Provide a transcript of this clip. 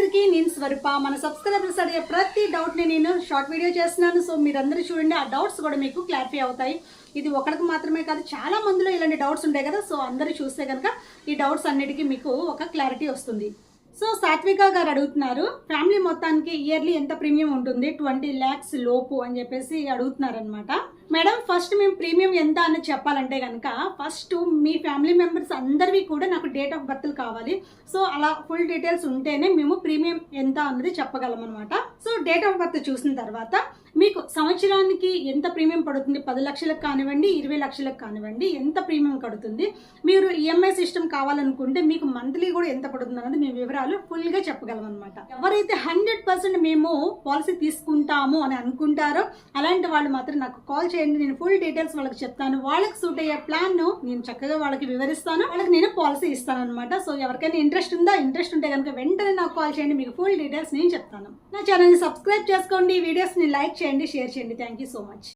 అందరికీ నేను స్వరూప. మన సబ్స్క్రైబర్స్ అడిగే ప్రతి డౌట్ని నేను షార్ట్ వీడియో చేస్తున్నాను. సో మీరందరూ చూడండి, ఆ డౌట్స్ కూడా మీకు క్లారిఫై అవుతాయి. ఇది ఒకరికి మాత్రమే కాదు, చాలా మందిలో ఇలాంటి డౌట్స్ ఉంటాయి కదా. సో అందరూ చూస్తే కనుక ఈ డౌట్స్ అన్నిటికీ మీకు ఒక క్లారిటీ వస్తుంది. సో సాత్విక గారు అడుగుతున్నారు, ఫ్యామిలీ మొత్తానికి ఇయర్లీ ఎంత ప్రీమియం ఉంటుంది, 20 lakhs లోపు అని చెప్పేసి అడుగుతున్నారు అనమాట. మేడం, ఫస్ట్ మేము ప్రీమియం ఎంత అని చెప్పాలంటే కనుక ఫస్ట్ మీ ఫ్యామిలీ మెంబర్స్ అందరివి కూడా నాకు డేట్ ఆఫ్ బర్త్లు కావాలి. సో అలా ఫుల్ డీటెయిల్స్ ఉంటేనే మేము ప్రీమియం ఎంత అన్నది చెప్పగలం అనమాట. సో డేట్ ఆఫ్ బర్త్ చూసిన తర్వాత మీకు సంవత్సరానికి ఎంత ప్రీమియం పడుతుంది, 10 లక్షలకు కానివ్వండి, 20 లక్షలకు కానివ్వండి, ఎంత ప్రీమియం కడుతుంది, మీరు ఈఎంఐ సిస్టమ్ కావాలనుకుంటే మీకు మంత్లీ కూడా ఎంత పడుతుంది అన్నది మేము వివరాలు ఫుల్గా చెప్పగలం అనమాట. ఎవరైతే 100% మేము పాలసీ తీసుకుంటాము అని అనుకుంటారో అలాంటి వాళ్ళు మాత్రం నాకు కాల్ చేయండి. నేను ఫుల్ డీటెయిల్స్ వాళ్ళకి చెప్తాను. వాళ్ళకి సూట్ అయ్యే ప్లాన్ నేను చక్కగా వాళ్ళకి వివరిస్తాను. వాళ్ళకి నేను పాలసీ ఇస్తాను అనమాట. సో ఎవరికైనా ఇంట్రెస్ట్ ఉంటే కనుక వెంటనే నాకు కాల్ చేయండి, మీకు ఫుల్ డీటెయిల్స్ నేను చెప్తాను. నా ఛానల్ని సబ్స్క్రైబ్ చేసుకోండి, వీడియోస్ని లైక్ చేయండి, షేర్ చేయండి. Thank you so much.